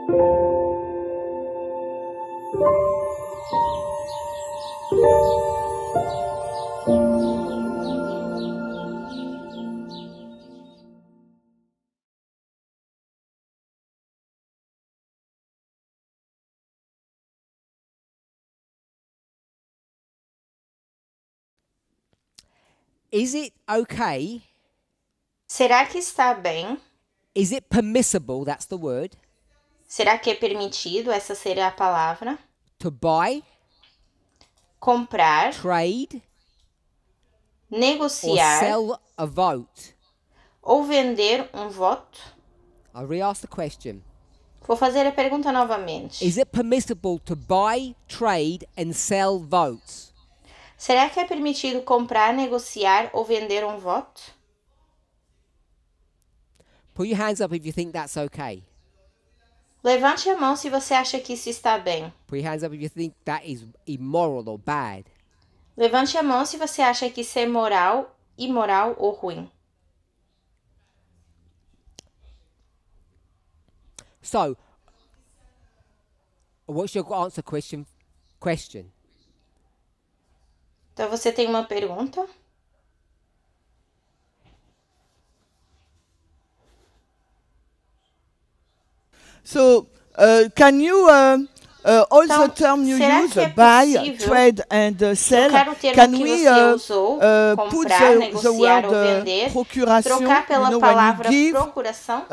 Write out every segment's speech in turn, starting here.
Is it okay? Será que está bem? Is it permissible? That's the word. Será que é permitido? Essa seria a palavra. To buy, Comprar, trade, or negociar sell a vote. ou vender um voto? I'll re-ask the question. Vou fazer a pergunta novamente. Is it permissible to buy, trade, and sell votes? Será que é permitido comprar, negociar ou vender um voto? Put your hands up if you think that's okay. Levante a mão se você acha que isso está bem. Put your hands up if you think that is immoral or bad. Levante a mão se você acha que isso é moral, imoral ou ruim. So, what's your answer question? Então você tem uma pergunta? So, can you all Então, the term you será use, que é buy, possível trade and sell, trocar o termo can que we você usou, put comprar, the negociar ou word vender, procuration, trocar pela you know, palavra when you give procuração?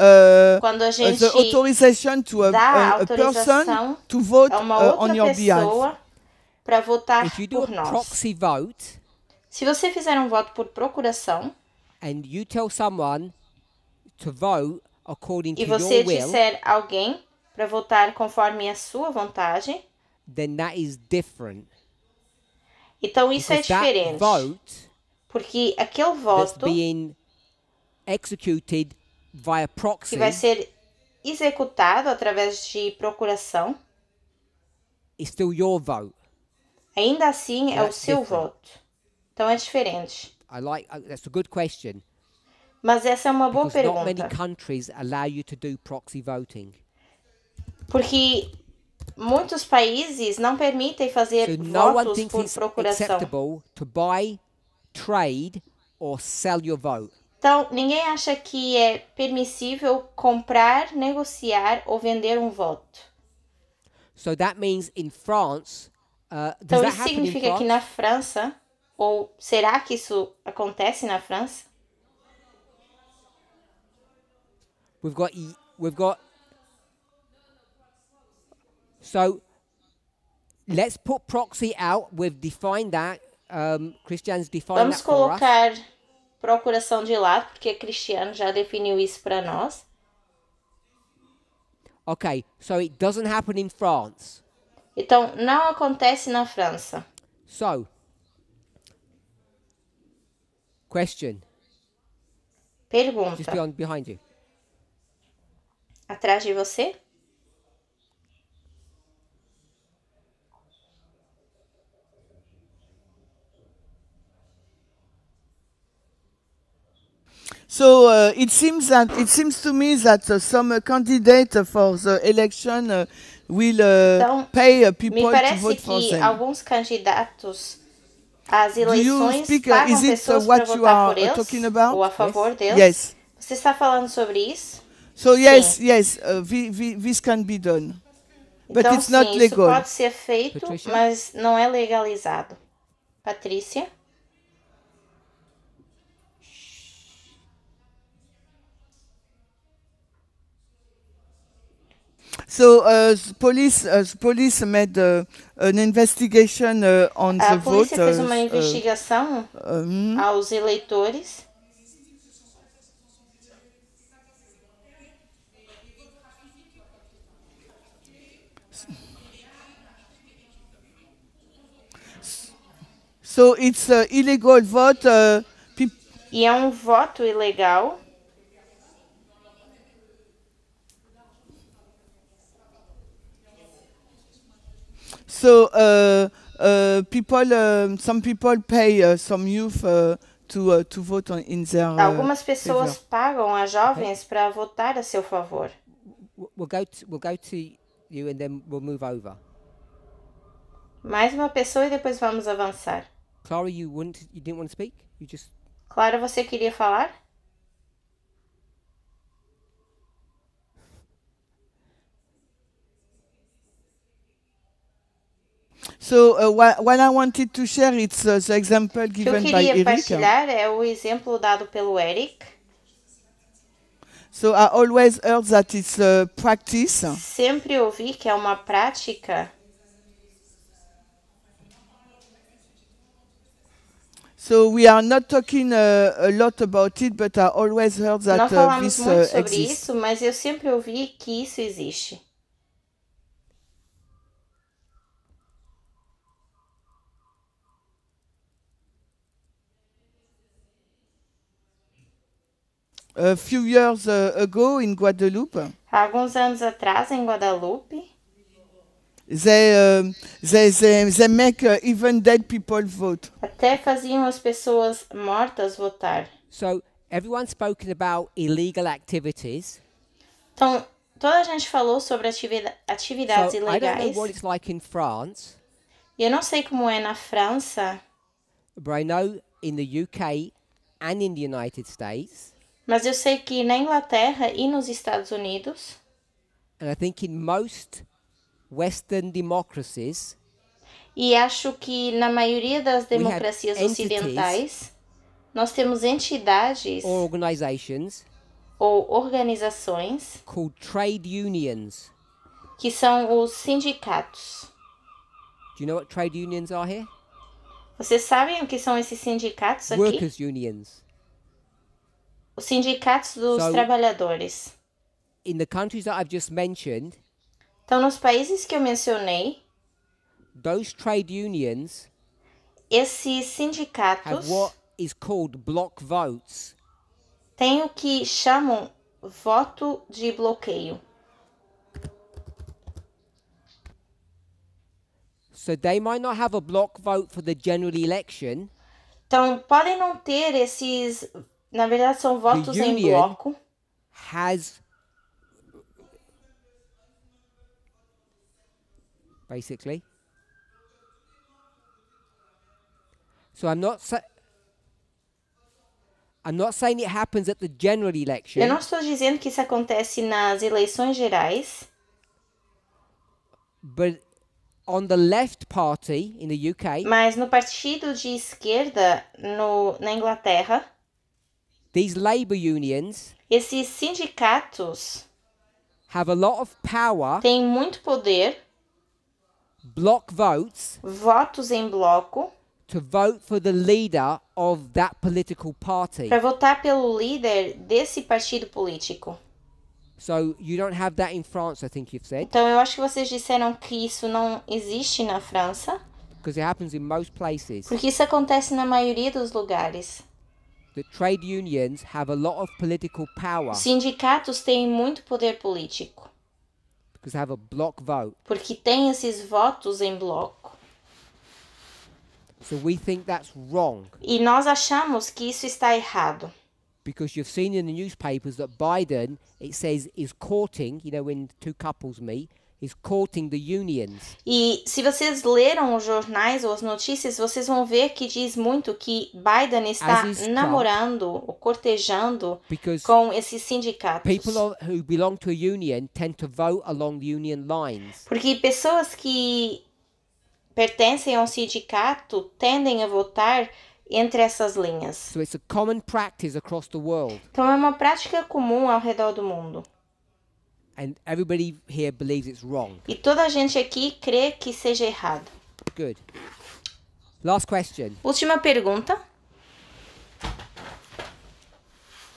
Quando a the gente authorization to dá a person autorização to vote a uma on outra your behalf? pessoa para votar If you do por a nós. proxy vote Se você fizer um voto por procuração and you tell someone to vote according e to você your will, disser alguém para votar conforme a sua vontade, then that is different. então isso é Because that diferente. vote Porque aquele that's voto being executed via proxy que vai ser executado através de procuração, is still your vote. ainda assim é o That's seu different. voto. Então é diferente. That's a good question. Mas essa é uma boa Because not many pergunta. countries allow you to do proxy voting. Porque muitos países não permitem fazer So no one votos thinks por it's procuração. acceptable to buy, trade, or sell your vote. Então, ninguém acha que é permissível comprar, negociar ou vender um voto. So that means in France, does Então, that isso happen in significa que France? na França, ou será que isso acontece na França? We've got. So let's put proxy out. We've defined that. Christians define Vamos that for us. colocar procuração de lado, porque Cristiano já definiu isso para nós. Okay, so it doesn't happen in France. Então, não acontece na França. So, question. Just Pergunta. behind you. Atrás de você? So it seems to me that some candidate for the election will Então, pay me people to parece vote for que them. alguns candidatos às Do you eleições speak? pagam Is it pessoas para what you votar por are eles talking about? ou a favor deles. Yes. Você está falando sobre isso? So yes, Sim. yes, this can be done, but Então, it's not sim, isso legal. pode ser feito, Patricia? mas não é legalizado. Patrícia? So the police made an investigation on A the polícia fez voters. uma investigação aos eleitores. So it's illegal vote. E é um voto ilegal. So some people pay some youth to vote in their. Algumas pessoas favor. pagam a jovens para votar a seu favor. we'll go to you and then we'll move over. Mais uma pessoa e depois vamos avançar. Clara, you didn't want to speak? You just Clara, você queria falar? So what I wanted to share, it's the example O que eu given by queria Eric. partilhar é o exemplo dado pelo Eric. So I always heard that it's a practice. Sempre ouvi que é uma prática. So we are not talking a lot about it, but I always heard that Não falamos this muito sobre exists. isso, mas eu sempre ouvi que isso existe. A few years ago in Guadeloupe, Há alguns anos atrás, em Guadalupe, they make even dead people vote. até faziam as pessoas mortas votar. so everyone's spoken about illegal activities. Então, toda a gente falou sobre atividades So I don't know ilegais. what it's like in France, E eu não sei como é na França, but I know in the UK and in the United States, mas eu sei que na Inglaterra e nos Estados Unidos, and I think in most Western democracies, e acho que na maioria das have democracias entities ocidentais, nós temos entidades or organizations ou organizações called trade unions. que são os sindicatos. Do you know what trade unions are here? Vocês sabem o que são esses sindicatos aqui? Workers' unions. Os sindicatos dos So- trabalhadores. In the countries that I've just mentioned, Então, nos países que eu mencionei, those trade unions esses have sindicatos what is called block votes. têm o que chamam voto de bloqueio. So they might not have a block vote for the general election, Então, podem não ter esses... Na verdade, são votos em union bloco. has basically. So I'm not saying it happens at the general election, Eu não estou dizendo que isso acontece nas eleições gerais, but on the left party in the UK, mas no partido de esquerda na Inglaterra, these labor unions esses sindicatos have a lot of power, têm muito poder, block votes, votos em bloco, to vote for the leader of that political party. para votar pelo líder desse partido político. So you don't have that in France, I think you've said, Então, eu acho que vocês disseram que isso não existe na França, because it happens in most places. porque isso acontece na maioria dos lugares. That trade unions have a lot of political power Os sindicatos têm muito poder político, because they have a block vote. porque têm esses votos em bloco. So we think that's wrong E nós achamos que isso está errado. because you've seen in the newspapers that Biden, it says, is courting, you know, when two couples meet, is courting the unions. E se vocês leram os jornais ou as notícias, vocês vão ver que diz muito que Biden está As is Trump. namorando ou cortejando Because com esses sindicatos. people who belong to a union tend to vote along the union lines. Porque pessoas que pertencem a um sindicato tendem a votar entre essas linhas. So it's a common practice across the world. Então é uma prática comum ao redor do mundo. And everybody here believes it's wrong. E toda a gente aqui crê que seja errado. Good. Last question. Última pergunta.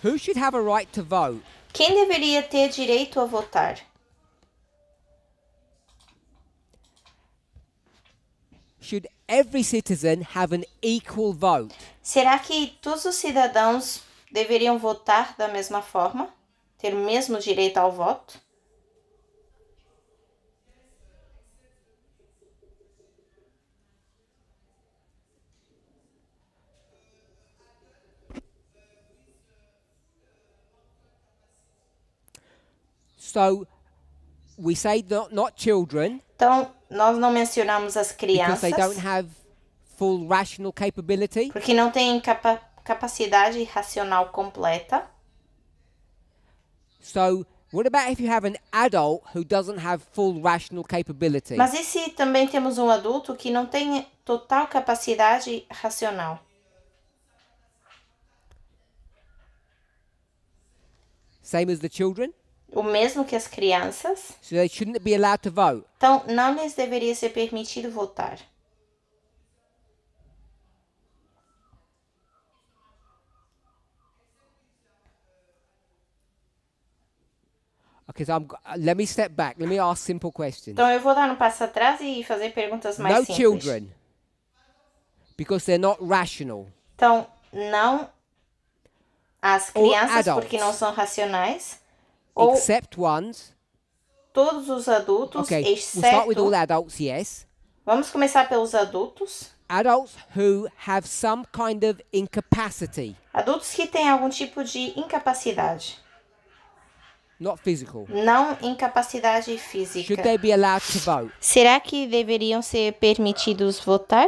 Who should have a right to vote? Quem deveria ter direito a votar? Should every citizen have an equal vote? Será que todos os cidadãos deveriam votar da mesma forma? Ter o mesmo direito ao voto? So we say not children Então, nós não mencionamos as because they don't crianças have full rational capability. porque não têm capacidade racional completa. So, what about if you have an adult who doesn't have full rational capability? Mas e se também temos um adulto que não tem total capacidade racional? Same as the children? O mesmo que as crianças. So they shouldn't be allowed to vote. Então, não lhes deveria ser permitido votar. Okay, so let me step back. Let me ask simple questions. Então, eu vou dar um passo atrás e fazer perguntas mais No simples. children, because they're not rational. Então, não as Or crianças adults. porque não são racionais, ou Except ones. todos os adultos, Okay, we'll start with all exceto... adults, yes. Vamos começar pelos adultos. Adults who have some kind of incapacity, Adultos que têm algum tipo de incapacidade. not physical. Não incapacidade Should física. they be allowed to vote? Será que deveriam ser permitidos votar?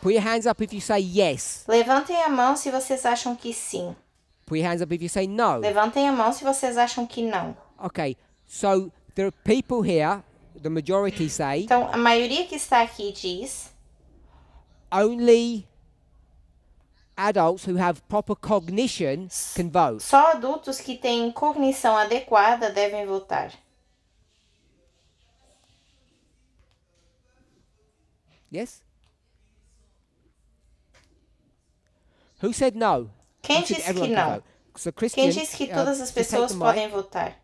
Put your hands up if you say yes. Levantem a mão se vocês acham que sim. Put your hands up if you say no. Levantem a mão se vocês acham que não. Okay, so there are people here, the majority say, Então, a maioria que está aqui diz only adults who have proper cognition can vote. só adultos que têm cognição adequada devem votar. Yes? Who said no? Quem Who said disse everyone que can não? vote? So Christian, Quem disse que todas as just take pessoas the mic. podem votar?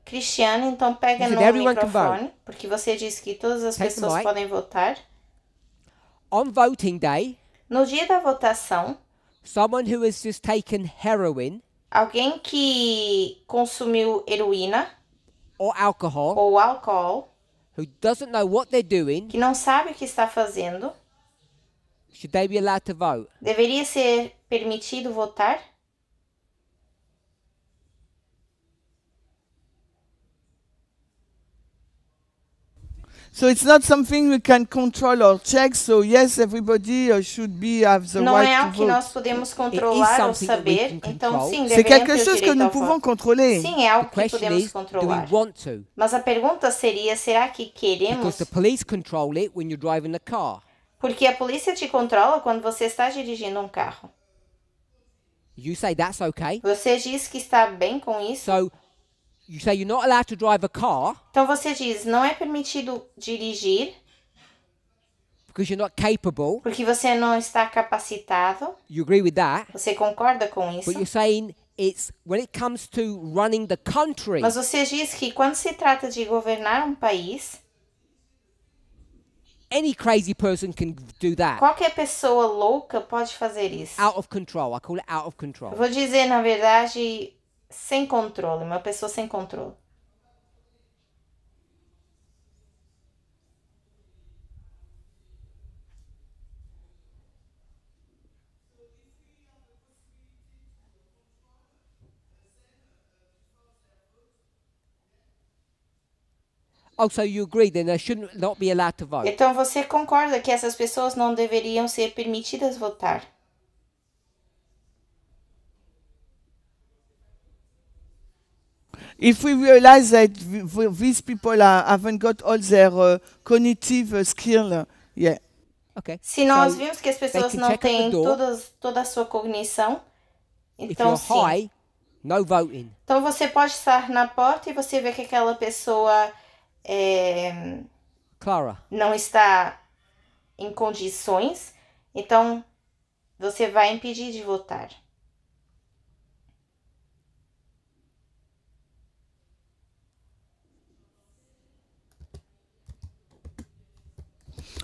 Cristiano, então pega You no said everyone can microfone, porque você disse que todas as Take the pessoas mic. podem votar. On voting day, No dia da votação, someone who has just taken heroin alguém que consumiu heroína or alcohol, ou álcool, who doesn't know what they're doing, que não sabe o que está fazendo, should they be allowed to vote? deveria ser permitido votar? So it's not something we can control or check. So yes, everybody should have the Não é right algo to que nós vote. podemos controlar ou something that we saber, can então control. sim, C'est deveriam quelque ter o chose que direito nous ao pouvons voto. contrôler. Sim, é algo The que question podemos is, do we controlar. want to? Mas a pergunta seria, será que queremos? Because the police control it when you're driving the car. Porque a polícia te controla quando você está dirigindo um carro. You say that's okay. Você diz que está bem com isso. So you say you're not allowed to drive a car Então você diz, não é permitido dirigir because you're not capable. porque você não está capacitado. You agree with that. Você concorda com isso? But you're saying it's when it comes to running the country, Mas você diz que quando se trata de governar um país, any crazy person can do that. qualquer pessoa louca pode fazer isso. Out of control. I call it out of Eu control. vou dizer, na verdade, sem controle, uma pessoa sem controle. Oh, so you agree then they shouldn't not be allowed to vote. Então você concorda que essas pessoas não deveriam ser permitidas votar? If we realize that these people haven't got all their cognitive skill, yeah. Okay. Se nós So vimos que as they pessoas can não check at the têm door. toda a sua cognição, If então you're sim. high, no voting. Então você pode estar na porta e você vê que aquela pessoa Clara. não está em condições, então você vai impedir de votar.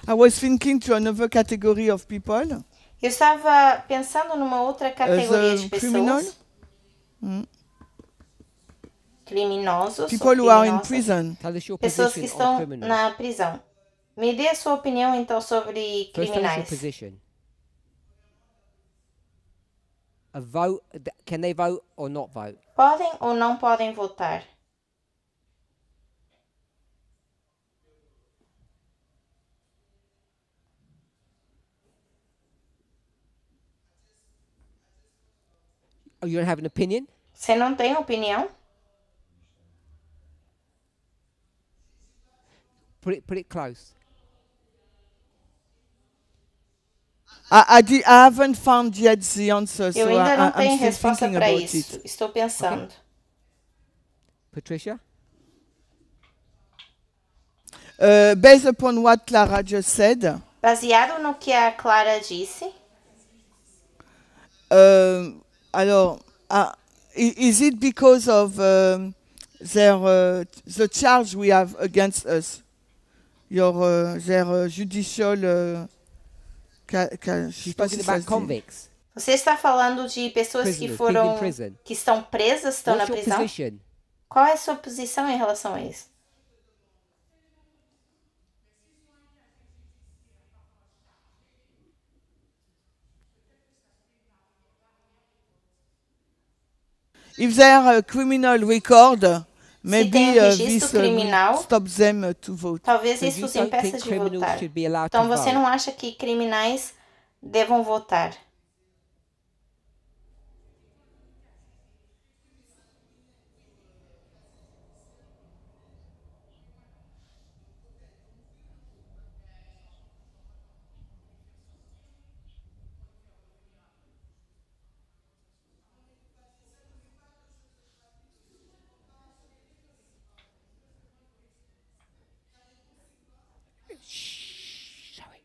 I was thinking to another category of people. Eu estava pensando numa outra categoria de criminal? pessoas. Criminosos. People ou who are in criminosas. prison. Tell us your Pessoas que position on estão criminals. na prisão. Me dê a sua opinião então sobre First, tell us your criminais. position. a vote? Can they vote or not vote? Podem ou não podem votar? Oh, you don't have an opinion? Você não tem opinião? Put it close. I haven't found yet the answer, so Eu ainda não I'm tenho still resposta thinking para about isso. it. Estou pensando. Patricia? Based upon what Clara just said, Baseado no que a Clara disse, alors, is it because of the charge we have against us? Their judicial... je sais She's pas talking si ça about se dit. convicts. você está falando de pessoas que Prisoners, foram, people in prison. que estão presas, estão What's na your prisão? position? Qual é a sua posição em relação a isso? If they are a criminal record, tem maybe registro this will criminal, stop them to vote. Talvez So isso you os don't impeça think de criminals votar. should be allowed Então to você vote? não acha que criminais devam votar? Sorry.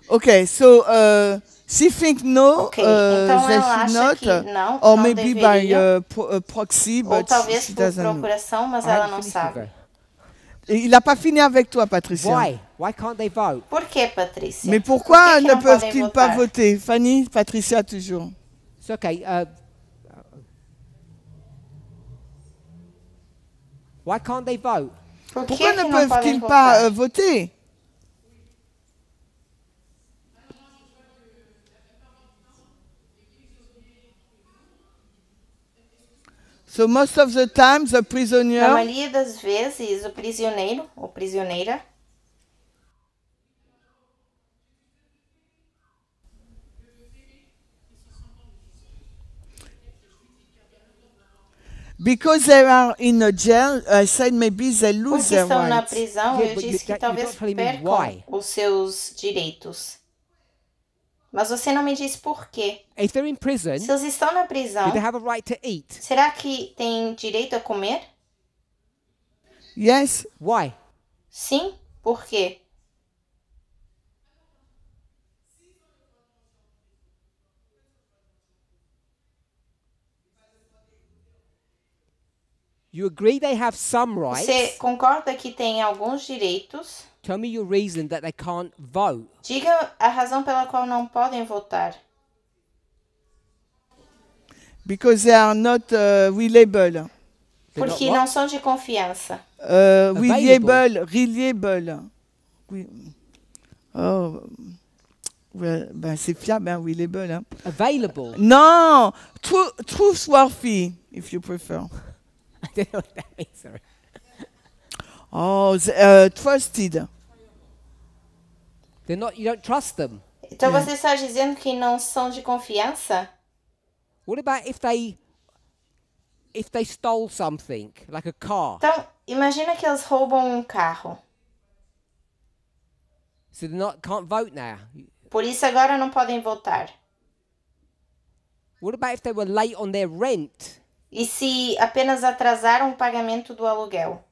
Okay, so she think no, Ok, então they ela should acha not, que não, or não maybe by deveria, proxy, ou but talvez she por doesn't know. procuração, mas I ela haven't não finished with sabe. her. Il n'a pas fini avec toi, Patricia. Why? Why can't they vote? Por que, Patrícia? Mais Por pourquoi que ne não podem peuvent-ils pas votar? voter? Fanny, Patricia, toujours. It's okay. Why can't they vote? Por que, Pourquoi que ne não podem peuvent-ils pas votar? voter? So most of the time, the Na prisoner maioria das vezes, o prisioneiro ou prisioneira because they are in a jail, I said maybe they lose porque their estão na rights. prisão, Yeah, eu but disse que you're talvez not telling me percam why. os seus direitos. Mas você não me disse por quê. If they're in prison, Se eles estão na prisão, do they have a right to eat? será que têm direito a comer? Yes, Why? Sim. Por quê? You agree they have some Você rights. concorda que tem alguns direitos? Tell me your reason that they can't vote. Diga a razão pela qual não podem votar. because they are not reliable. They're not Porque what? não são de confiança. Reliable. Oui. Oh, ouais, ben c'est fiable, hein, reliable. Hein. Available. Non, trustworthy, if you prefer. I don't know what that means. Sorry. Oh, trusted. They're not. You don't trust them. Então você está dizendo que não são de confiança? What about if they stole something like a car? Então, imagina que eles roubam um carro. So they can't vote now. Por isso agora não podem votar. What about if they were late on their rent? E se apenas atrasaram o pagamento do aluguel?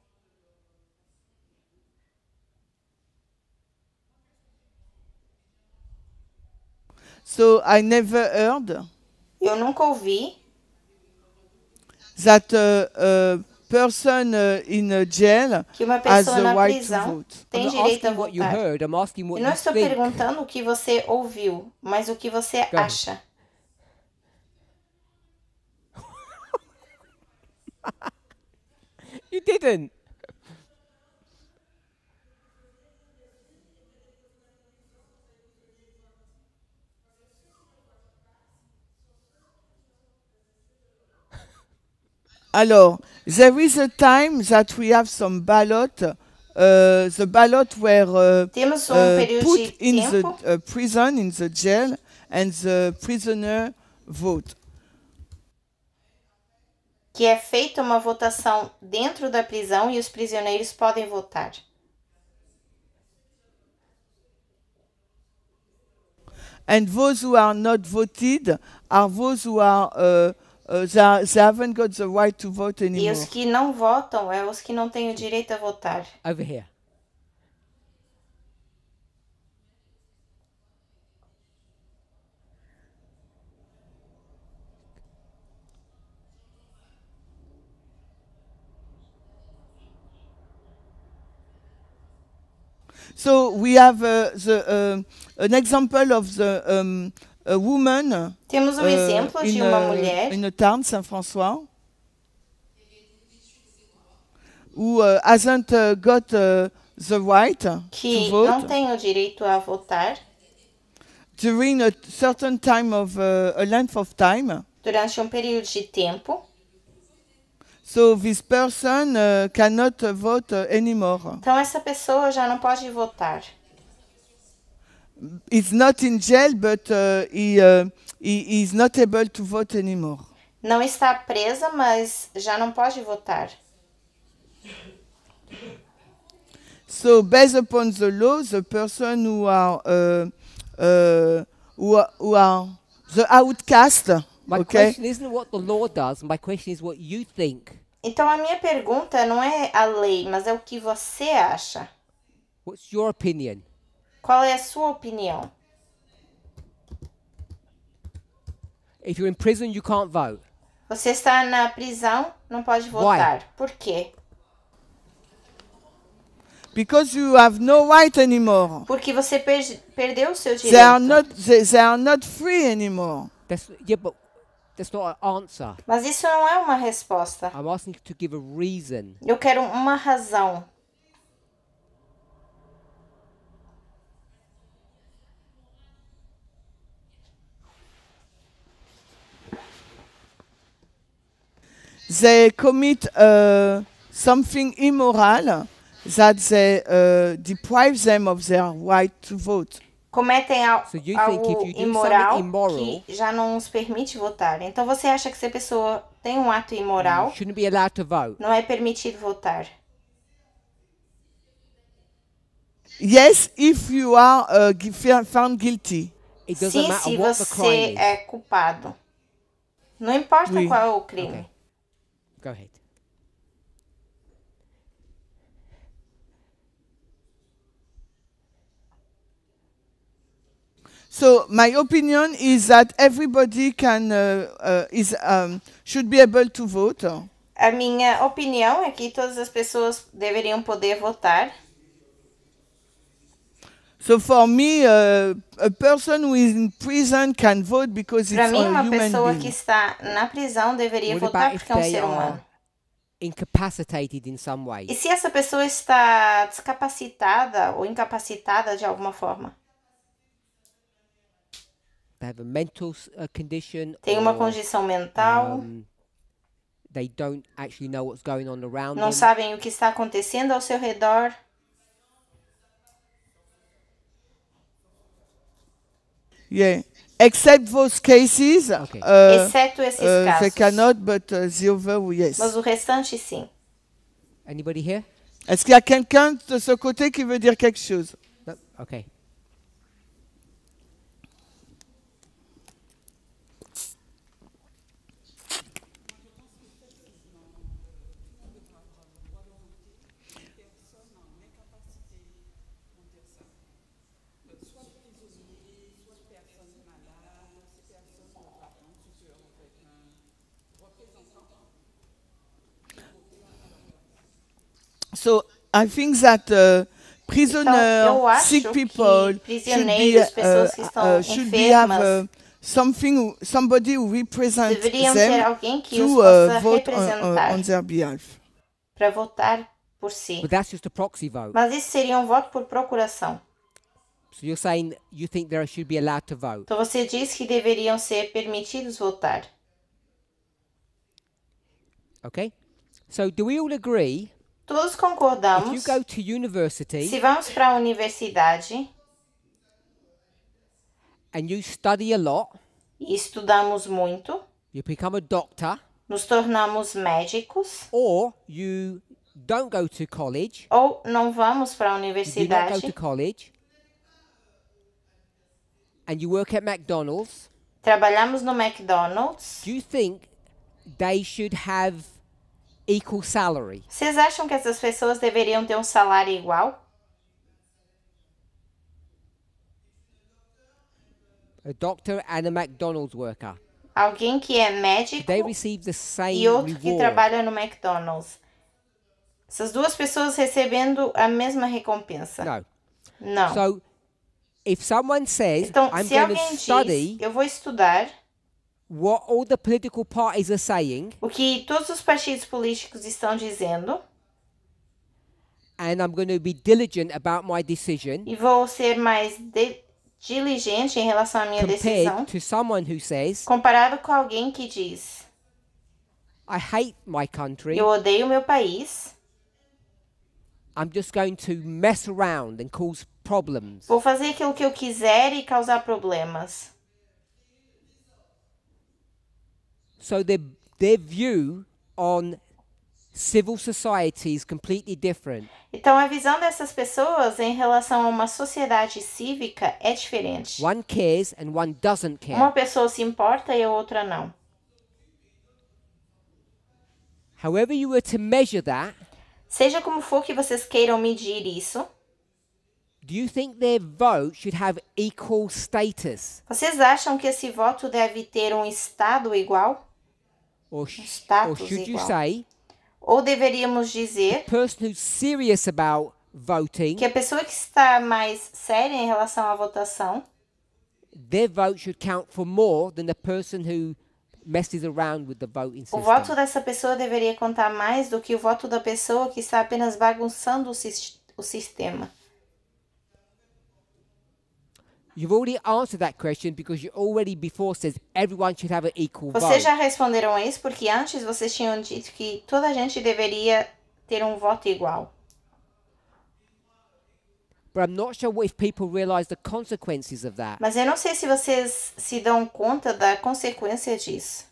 So I never heard Eu nunca ouvi that a person in a jail que uma has pessoa the na right to prisão vote. I'm tem not direito a asking what you votar. heard. I'm asking what Eu não you estou think. perguntando o que você ouviu, mas o que você Go. acha. You didn't. Alors, there is a time that we have some ballot. The ballot were Temos período put de in tempo the prison, in the jail, and the prisoner vote. que é feita uma votação dentro da prisão e os prisioneiros podem votar. And those who are not voted are those who are they haven't got the right to vote E anymore. os que não votam é os que não têm o direito a votar. Over here. So we have an example of a woman Temos um exemplo de uma mulher in a town, Saint-François, who hasn't got the right to que não vote tem o direito a votar during a certain time of a length of time. durante um período de tempo. So this person cannot vote anymore. Então essa pessoa já não pode votar. He's not in jail, but he is not able to vote anymore. Não está presa, mas já não pode votar. So based upon the law, the person who are the outcast, My okay, question isn't what the law does. My question is what you think. Então a minha pergunta não é a lei, mas é o que você acha. What's your opinion? Qual é a sua opinião? If you're in prison, you can't vote. Você está na prisão, não pode votar. Por quê? because you have no right anymore. Porque você perdeu o seu They are direito. not they are not free anymore. But that's not an answer. Mas isso não é uma resposta. I'm asking you to give a reason. Eu quero uma razão. They commit something immoral that they deprive them of their right to vote. Cometem So you think algo if you do imoral something immoral, que já não nos permite votar. Então você acha que se a pessoa tem um ato you imoral, shouldn't be allowed to vote. não é permitido votar? Yes, if you are found guilty. It doesn't Sim, matter se what the crime você is. é culpado. Não importa Oui. qual é o crime. Okay. Go ahead. So my opinion is that everybody should be able to vote. A minha opinião é que todas as pessoas deveriam poder votar. So for me, a person who is in prison can vote because Para it's mim, a uma human pessoa que being. está na prisão deveria What votar about if porque é um they ser are humano. incapacitated in some way? E se essa pessoa está descapacitada ou incapacitada de alguma forma? They have a mental condition, Tem uma or condição mental, they don't actually know what's going on around não them. sabem o que está acontecendo ao seu redor. Yeah. Except those cases, Okay. Exceto esses they casos. cannot, but the other, yes. Mas o restante, sim. Anybody here? Est-ce qu'il y a quelqu'un de ce côté qui veut dire quelque chose? No? Okay. So I think that prisoners, eu acho sick que people prisioneiros, pessoas que estão should be have enfermas, somebody who represents deveriam ter them alguém que os to possa vote representar on their behalf. para votar por si. But that's just a proxy vote. Mas isso seria um voto por procuração. So you're saying you think they should be allowed to vote. Então você diz que deveriam ser permitidos votar. Okay? So do we all agree Todos if concordamos, you go to university se vamos para a universidade and you study a lot, e estudamos muito, you become a doctor, nos tornamos médicos, or you don't go to college, ou não vamos para a you do not go universidade, to college, and you work at McDonald's, trabalhamos no McDonald's, do you think they should have equal salary? vocês acham que essas pessoas deveriam ter um salário igual? A doctor and a McDonald's worker. Alguém que é médico They receive the e same outro que reward. trabalha no McDonald's. Essas duas pessoas recebendo a mesma recompensa. No. Não. So if someone says, Então, I'm se going alguém to diz, study eu vou estudar what all the political parties are saying, o que todos os partidos políticos estão dizendo and I'm going to be diligent about my decision, e vou ser mais diligente em relação à minha decisão, compared to someone who says, comparado com alguém que diz, I hate my country, eu odeio meu país, I'm just going to mess around and cause problems. vou fazer aquilo que eu quiser e causar problemas. So their view on civil society is completely different. Então, a visão dessas pessoas em relação a uma sociedade cívica é diferente. One cares and one doesn't Uma care. pessoa se importa e a outra não. However you were to measure that, Seja como for que vocês queiram medir isso, do you think their vote should have equal status? vocês acham que esse voto deve ter um estado igual? Or Status should you igual. say, Ou deveríamos dizer the person who's serious about voting, que a pessoa que está mais séria em relação à votação, their vote should count for more than the person who messes around with the voting o system? voto dessa pessoa deveria contar mais do que o voto da pessoa que está apenas bagunçando o sistema? You've already answered that question because you already before said everyone should have an equal Vocês vote. já responderam a isso porque antes vocês tinham dito que toda a gente deveria ter um voto igual. But I'm not sure if people realize the consequences of that. Mas eu não sei se vocês se dão conta da consequência disso.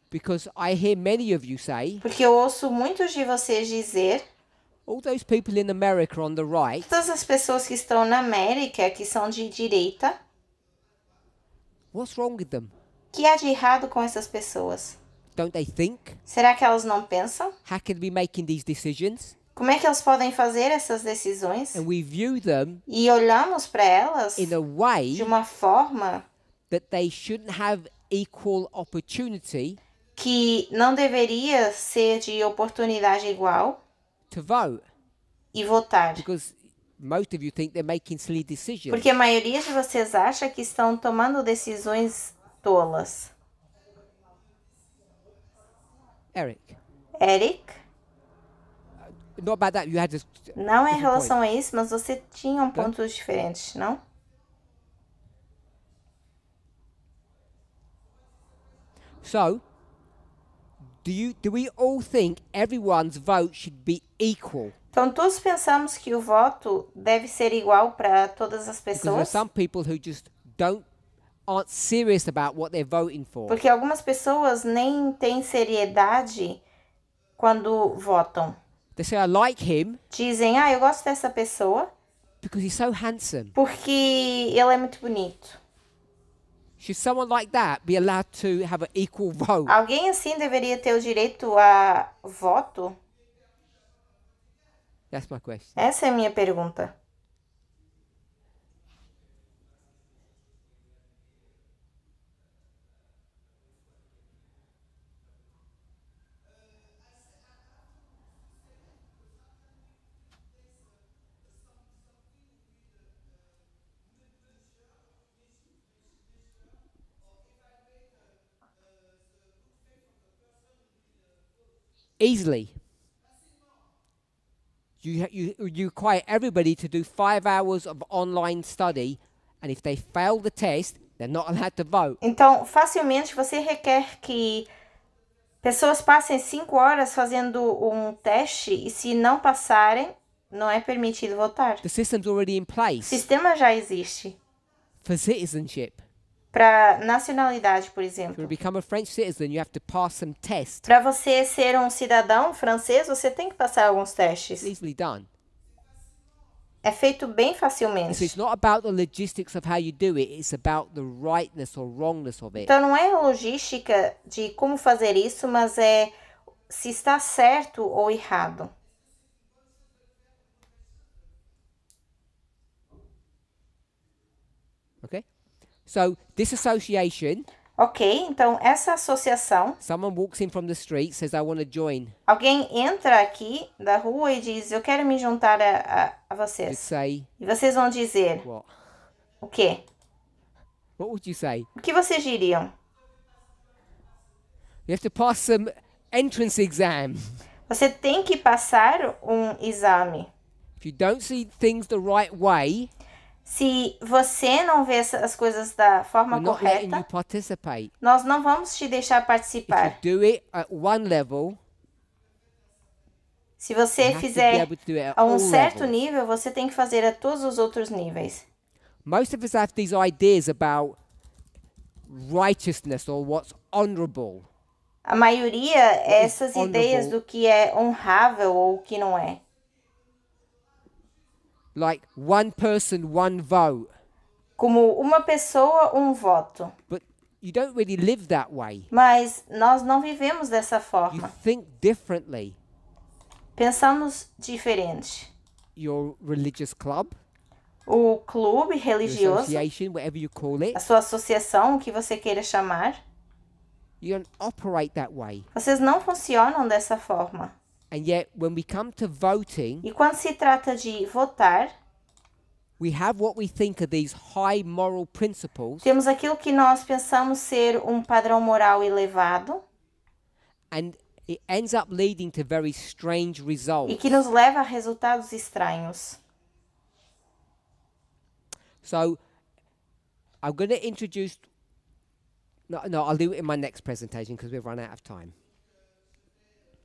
Because I hear many of you say, Porque eu ouço muitos de vocês dizer, all those people in America on the right, todas as pessoas que estão na América, que são de direita, what's wrong with them? que há de errado com essas pessoas? Don't they think? Será que elas não pensam? How can they be making these decisions? Como é que elas podem fazer essas decisões? And we view them E olhamos para elas in a way de uma forma that they shouldn't have equal opportunity que não deveria ser de oportunidade igual to vote. e votar. Because most of you think they're making silly decisions. Porque a maioria de vocês acha que estão tomando decisões tolas. Eric, Eric, not about that. You had this. não é em different relação a isso, mas você tinha pontos diferentes, não? So, do we all think everyone's vote should be equal? Então, todos pensamos que o voto deve ser igual para todas as Because there are pessoas? some people who just aren't serious about what they're voting for. Porque algumas pessoas nem têm seriedade quando votam. They say, I like him Dizem, eu gosto dessa pessoa because he's so handsome. porque ele é muito bonito. Should someone like that be allowed to have an equal vote? Alguém assim deveria ter o direito a voto? That's my question. Essa é a minha pergunta. Easily. You require everybody to do 5 hours of online study, and if they fail the test, they're not allowed to vote. Então, facilmente você requer que pessoas passem 5 horas fazendo um teste e se não passarem, não é permitido votar. The system's already in O place sistema já existe. for citizenship. Para nacionalidade, por If you exemplo. want to become a French citizen, you have to pass some tests. Para você ser um cidadão francês, você tem que passar alguns It's testes. easily done. É feito bem So facilmente. it's not about the logistics of how you do it, it's about the rightness or wrongness of it. Então não é a logística de como fazer isso, mas é se está certo ou errado. Okay? So this association, Ok, então essa associação, someone walks in from the street, says, I want to join. alguém entra aqui da rua e diz, eu quero me juntar a You'd vocês. say, E vocês vão dizer, what? o quê? What would you say? O que vocês diriam? You have to pass some entrance exam. Você tem que passar um exame. If you don't see things the right way, Se você não vê as coisas da forma we're not letting you correta, participate. nós não vamos te deixar If you participar. do it at one level, Se you você have to be fizer able to do it at a um all certo levels. nível, você tem que fazer a todos os outros níveis. Most of us have these ideas about righteousness or what's honorable. A maioria é essas honorable. ideias do que é honrável ou o que não é. Like one person, one vote. Como uma pessoa, um voto. But you don't really live that way. Mas nós não vivemos dessa You forma. think differently. Pensamos diferente. Your religious club, O clube your religioso, association, whatever you call it, a sua associação, o que você queira chamar, you don't operate that way. vocês não funcionam dessa forma. And yet, when we come to voting, E quando se trata de votar, we have what we think are these high moral principles, temos aquilo que nós pensamos ser um padrão moral elevado and it ends up leading to very strange e results. que nos leva a resultados estranhos. So, I'm going to introduce. No, I'll do it in my next presentation because we've run out of time.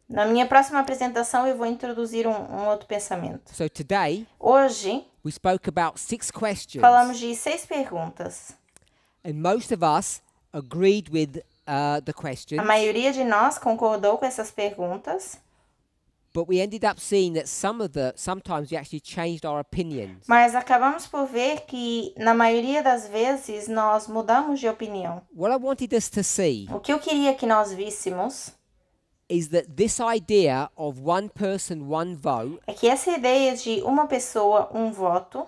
Na minha próxima apresentação, eu vou introduzir um outro pensamento. So, today, Hoje, we spoke about 6 questions. falamos de 6 perguntas. And most of us agreed with the questions, A maioria de nós concordou com essas perguntas, but we ended up seeing that sometimes we actually changed our opinions. mas acabamos por ver que, na maioria das vezes, nós mudamos de opinião. What I wanted us to see O que eu queria que nós víssemos is that this idea of one person, one vote, é que essa ideia de uma pessoa, um voto,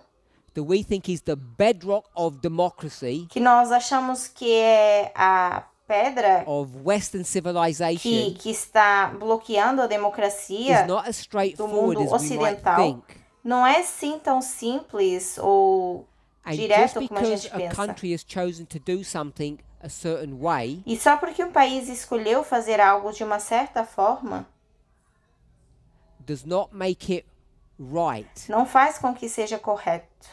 that we think is the bedrock of democracy, que nós achamos que é a pedra of Western civilization, que está bloqueando a is democracia, not as straightforward mundo as we might ocidental. think. não é assim tão simples ou And just direto como a because gente a pensa. country has chosen to do something a certain way, E só porque um país escolheu fazer algo de uma certa forma, does not make it right. não faz com que seja correto.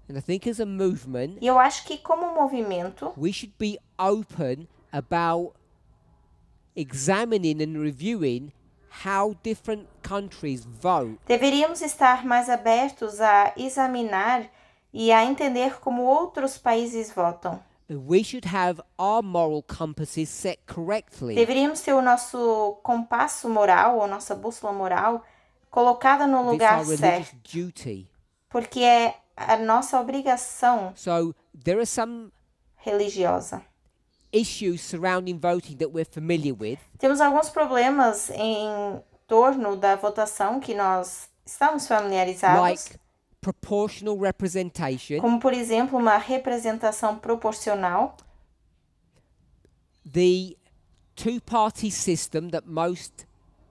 And I think as a movement, E eu acho que como movimento, we should be open about examining and reviewing how different countries vote. deveríamos estar mais abertos a examinar e a entender como outros países votam. And we should have our moral compasses set correctly. Deveríamos ter o nosso compasso moral ou nossa bússola moral colocada no It's lugar our religious certo, duty. porque é a nossa obrigação So there are some religiosa. issues surrounding voting that we're familiar with, Temos alguns problemas em torno da votação que nós estamos familiarizados, like proportional representation, como por exemplo uma representação proporcional, the two-party system that most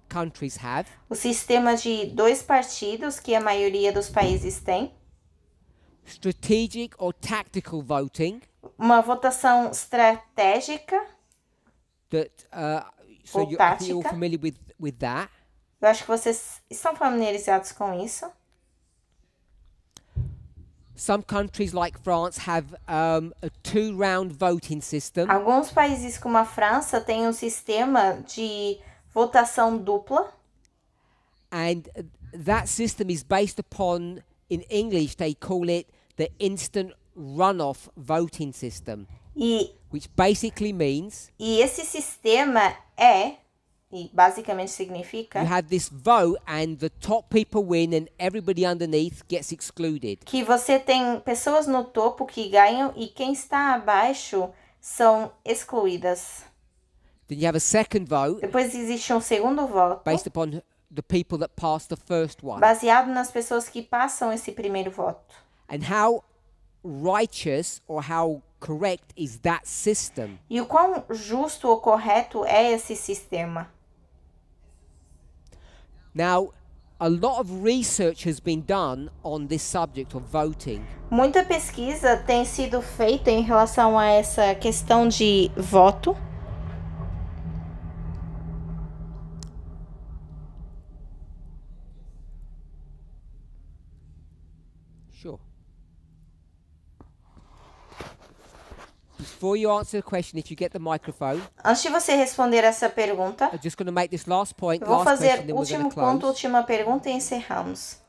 countries have, o sistema de 2 partidos que a maioria dos países tem, strategic or tactical voting, uma votação estratégica. that so Ou I think you're all tática. familiar with that. Eu acho que vocês estão familiarizados com isso. Some countries like France have a two-round voting system, Alguns países como a França têm um sistema de votação dupla. and that system is based upon, in English, they call it the instant runoff voting system, E which basically means esse sistema e basicamente significa you have this vote and the top people win and everybody underneath gets excluded. que você tem pessoas no topo que ganham e quem está abaixo são excluídas. Then you have a second vote Depois existe um segundo voto, based upon the people that passed the first one. baseado nas pessoas que passam esse primeiro voto. And how righteous or how correct is that system? E o quão justo ou correto é esse sistema? Now, a lot of research has been done on this subject of voting. Muita pesquisa tem sido feita em relação a essa questão de voto. Sure. Before you answer the question, if you get the microphone, Antes de você responder essa pergunta, I'm just going to make this last point, eu vou last question, fazer then we're going último to ponto, close. última pergunta e encerramos.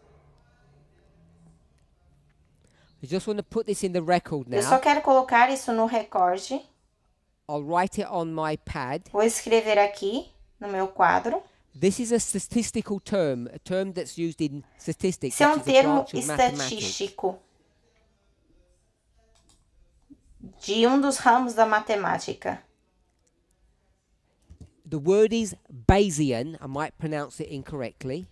I just want to put this in the record Eu só now. quero colocar isso no recorde. I'll write it on my pad. Vou escrever aqui no meu quadro. This is a statistical term, a term that's used in statistics, Isso é um which is a termo branch of mathematics. estatístico de um dos ramos da matemática. The word is Bayesian. I might pronounce it incorrectly.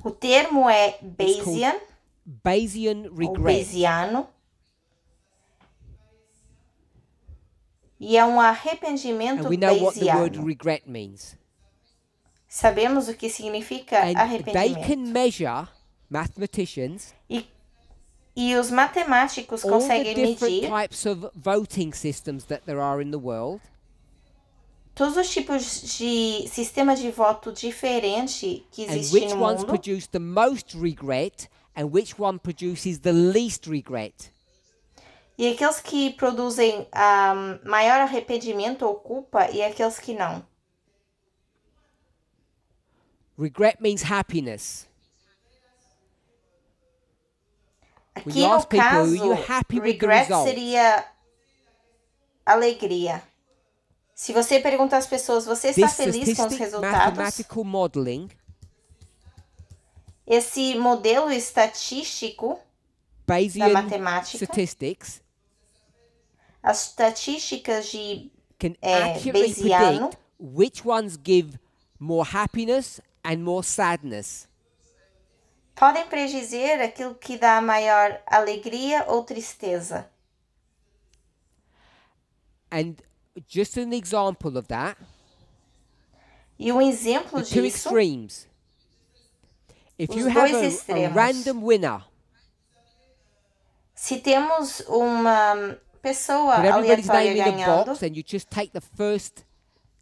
O termo é It's called Bayesian Bayesian ou regret. Bayesiano e é um arrependimento And we know what the word Bayesiano. regret means. Sabemos o que significa And they arrependimento. can measure, mathematicians, E os matemáticos all the conseguem different medir types of voting systems that there are in the world. todos os tipos de sistema de voto diferente que And existe which no ones mundo produce the most regret and which one produces the least regret. e aqueles que produzem maior arrependimento ou culpa e aqueles que não. Regret means happiness. When Aqui you no ask people, are caso, you happy with the regret result? seria alegria. Se você perguntar às pessoas, você está This feliz com os statistic resultados? mathematical modeling Esse modelo estatístico da Bayesian matemática, statistics as estatísticas de can accurately Bayesiano predict which ones give more happiness and more sadness. podem predizer aquilo que dá maior alegria ou tristeza. And just an example of that, E um exemplo the two disso, extremes. If Os you have dois a extremos. random winner, se temos uma pessoa put everybody's name aleatória in a ganhando, box and you just take the first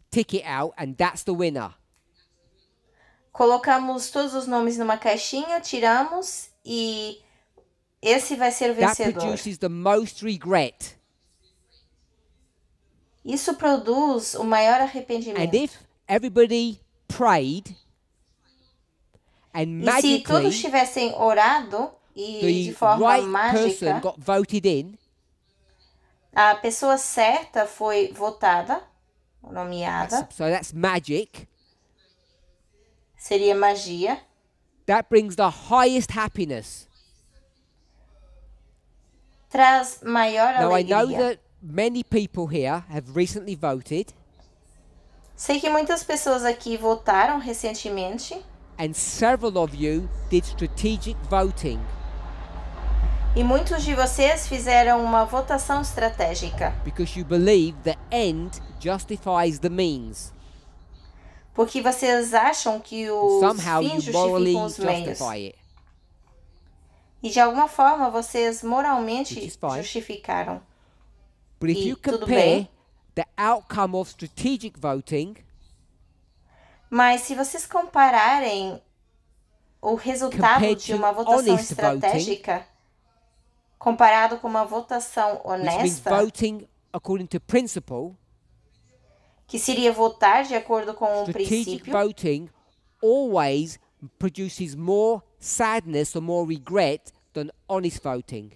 ticket out and that's the winner. colocamos todos os nomes numa caixinha, tiramos e esse vai ser o That vencedor. produces the most regret. Isso produz o maior And arrependimento. if everybody prayed and E se todos magically tivessem orado e de the forma right mágica, person got voted in, a pessoa certa foi votada, nomeada, so that's magic, seria magia, that brings the highest happiness. traz maior Now I know alegria. that many people here have recently voted Sei que muitas pessoas aqui votaram recentemente and several of you did strategic voting. e muitos de vocês fizeram uma votação estratégica, Because you believe the end justifies the means. porque vocês acham que os Somehow fins you morally justificam os meios. justify it. E de alguma forma vocês moralmente Which is fine. justificaram. But if E you tudo compare bem. the outcome of strategic voting Mas se vocês compararem o resultado Compared de to uma votação honest voting, estratégica comparado com uma votação which means honesta, voting according to principle, que seria votar de acordo com um strategic princípio, voting always produces more sadness or more regret than honest voting.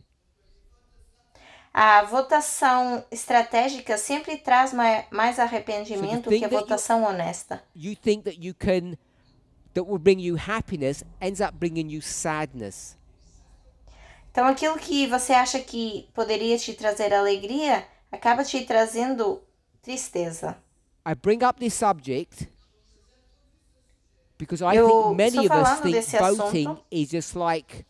a votação estratégica sempre traz mais arrependimento que a votação honesta. You think that that will bring you happiness ends up bringing you sadness. Então, aquilo que você acha que poderia te trazer alegria, acaba te trazendo tristeza. I bring up this subject because I Eu think many estou of us falando think desse voting assunto is just like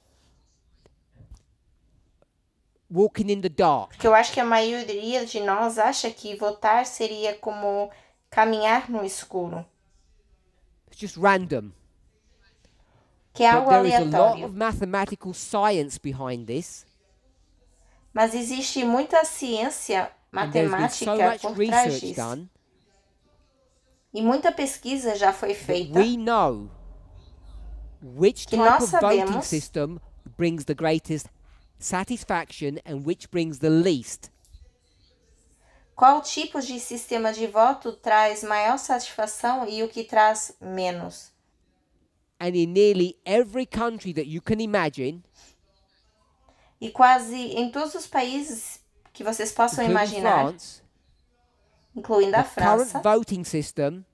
walking in the dark. porque eu acho que a maioria de nós acha que votar seria como caminhar no escuro, It's just random. que é But algo there is a lot aleatório. of mathematical science behind this. Mas existe muita ciência And there's been so matemática much por trás research disso. done E muita pesquisa já foi that feita we know which que type nós of voting sabemos system brings the greatest satisfaction and which brings the least. qual tipo de sistema de voto traz maior satisfação e o que traz menos. And in nearly every country that you can imagine, E quase em todos os países que vocês possam including imaginar, France, incluindo a the current França, voting system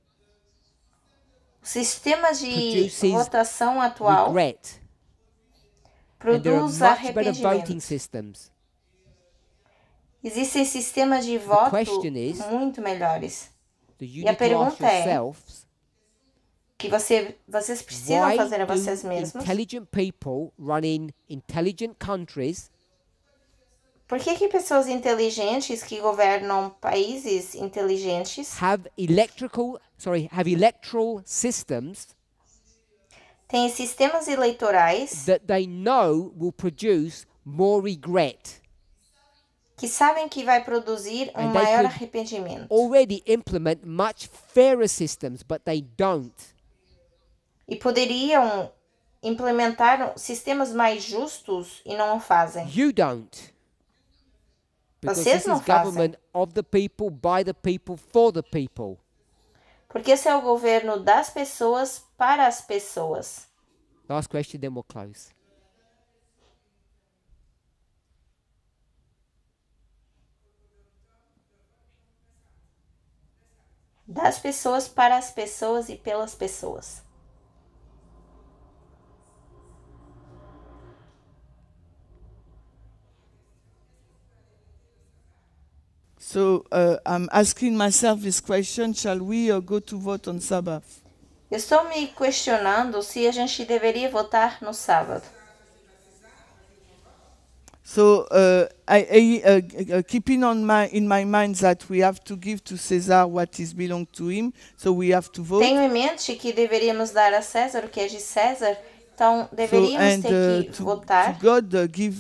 o sistema de produces votação atual regret. And there are produz much better voting arrependimento. systems. Existem sistemas de voto question is, muito melhores. So you E a need to ask pergunta é, yourselves, que vocês precisam why fazer a do vocês mesmos. intelligent people running intelligent countries Por que pessoas inteligentes que governam países inteligentes have electoral systems têm sistemas eleitorais that they know will produce more regret? que sabem que vai produzir um And they maior could arrependimento already implement much fairer systems, but they don't. e poderiam implementar sistemas mais justos e não o fazem. You don't. Because Vocês this não is fazem. government of the people, by the people, for the people. Porque esse é o governo das pessoas para as pessoas. Last question, then we'll close. Das pessoas para as pessoas e pelas pessoas. So I'm asking myself this question: shall we go to vote on Sabbath? Eu estou me questionando se a gente deveria votar no sábado. So keeping in my mind that we have to give to Caesar what is belong to him, so we have to vote. Tenho em mente que deveríamos dar a César o que é de César, então deveríamos ter que votar to God,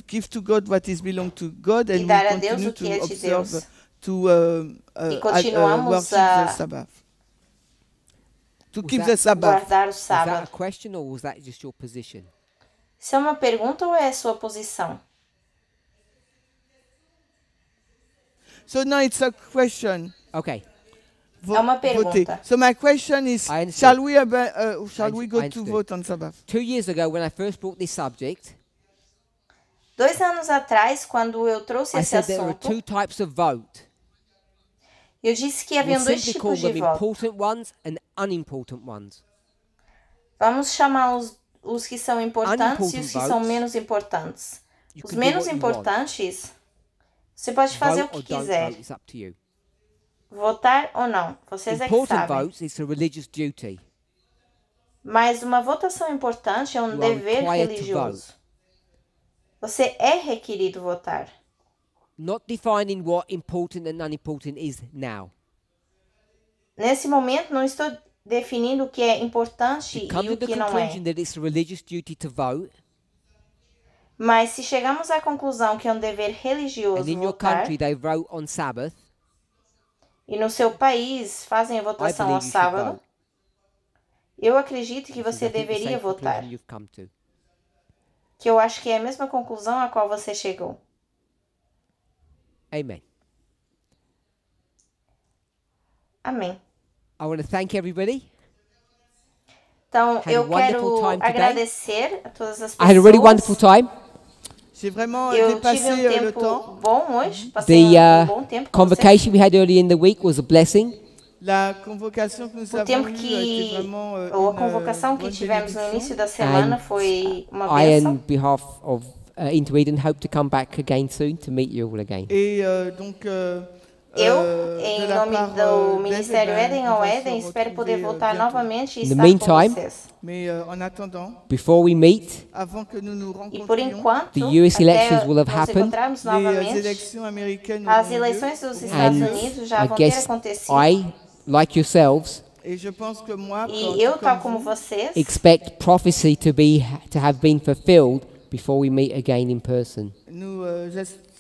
give to God what is belong to God, and e dar a we Deus continue o que é to de observe Deus. to E continuamos worship a the Sabbath. To Was keep that- the Sabbath. Guardar o Was that a sábado. question or was that just your position? Isso é uma pergunta ou é sua posição? So now it's a question. Okay. Vo- É uma voter. pergunta. So my question is: I understood. shall we go I to understood. vote on Sabbath? 2 years ago, when I first brought this subject, 2 anos atrás, quando eu trouxe I esse said there are assunto, two types of vote. eu disse que We'll haviam dois simply tipos call de them voto. important ones and unimportant ones. Vamos chamar os que são importantes e Unimportant os que são votes. menos importantes. You Os can do menos what you want. importantes, você pode fazer o Vote que or don't quiser. vote, it's up to you. Votar ou não, vocês é que Important sabem. votes, it's a religious duty. Mas uma votação importante é um You are dever required to religioso. Você é requerido votar. Not defining what important and unimportant is now. Nesse momento, não estou definindo o que é importante You e come o to the que não conclusion é. that it's a religious duty to vote, Mas se chegamos à conclusão que é um dever and religioso in your votar, country they vote on Sabbath, e no seu país fazem a I votação believe ao you should sábado, vote. Eu acredito que This is, você I think, the deveria same conclusion votar. you've come to. Que eu acho que é a mesma conclusão a qual você chegou. Amen. Amém. I want to thank everybody. Então, Had a eu wonderful quero time today. agradecer a todas as I had a really wonderful pessoas. time. J'ai vraiment Eu tive dépassé um le tempo temps. bom hoje. Passei The bom tempo com você. convocation we had earlier in the week was a blessing. La convocation que nous O avons tempo eue que était vraiment ou a une convocação que bonne tivemos no início da bénédiction. semana And foi uma I, on bênção. behalf of Into Eden, hope to come back again soon to meet you all again. Et donc, Eu, de em la nome part do d'Ed, Ministério Éden on ao va se Éden, espero poder retrouver, voltar bientôt. novamente e In the estar meantime, com vocês. Mais en attendant, Before we meet, avant que nous nous E por rencontrions, enquanto, The US elections até will have nos happened. encontrarmos les novamente, élections américaines as auront lieu. eleições dos Estados and Unidos já I vão ter guess acontecido. I, like yourselves, Et je pense que moi, E eu, tout tal comme como vous, vocês, expect prophecy to have been fulfilled before we meet again in person. nous,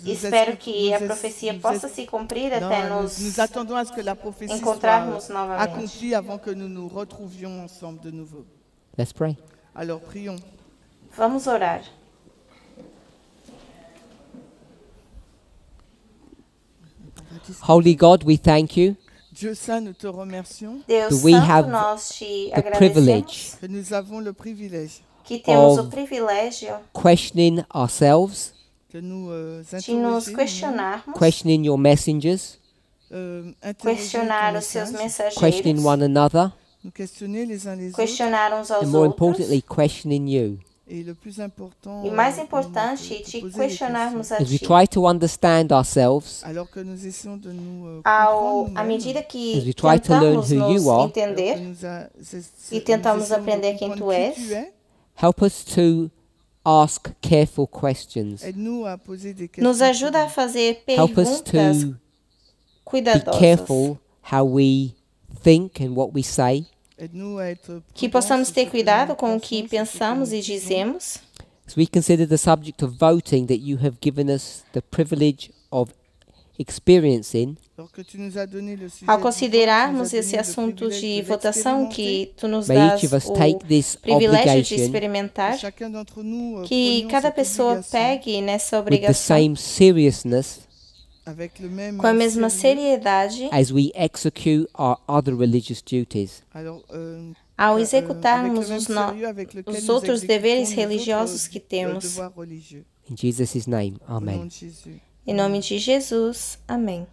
espero que a profecia possa se cumprir até nous attendons à ce que la prophétie encontrarmos soit novamente. accomplie avant que nous nous retrouvions ensemble de nouveau. Let's pray. Alors prions. Vamos orar. Holy God, we thank you Dieu Saint, nous te remercions Deus we Santo, have nós te the agradecemos privilege que nous avons le privilège que temos of o privilégio questioning ourselves, de nous de nos interroger, questionarmos, questioning your messengers, interroger questionar ton os seus message, questioning mensageiros, one another, nous questionner les uns les autres. questionar uns aos and more outros. importantly, questioning you. Et le plus important, E mais nous importante, te te poser des questionarmos a As we ti. try to understand ourselves, alors que nous essayons de nous À comprendre medida As que we try to learn tentamos who nos you are, entender et e tentamos aprender quem tu és, help us to ask careful questions. aide-nous à poser des questions. nos ajuda a fazer Help us perguntas to be cuidadosas. careful how we think and what we say. Aide-nous à être Que prudents possamos sur ter ce que cuidado nous com o que pensons, sur ce que pensamos nous e disons. dizemos. As we consider the subject of voting that you have given us the privilege of experiencing, Alors que tu nous as donné le sujet Ao du vote, considerarmos tu nous as esse donné le assunto privilège de de votação l'expérimenter. que tu nos may dás each of us o take this privilégio de obligation experimentar, Chacun d'entre nous que prenions cada cette pessoa obligation pegue nessa with the obrigação same seriousness avec le même com a mesma sérieux. seriedade as we execute our other religious duties. Alors, ao avec executarmos le même os, sérieux avec lequel os nous outros exécutons deveres nos religiosos autres, que temos. devoirs religieux. In Jesus' name, Au nom amen. de Jésus. Em nome de Jesus. Amém.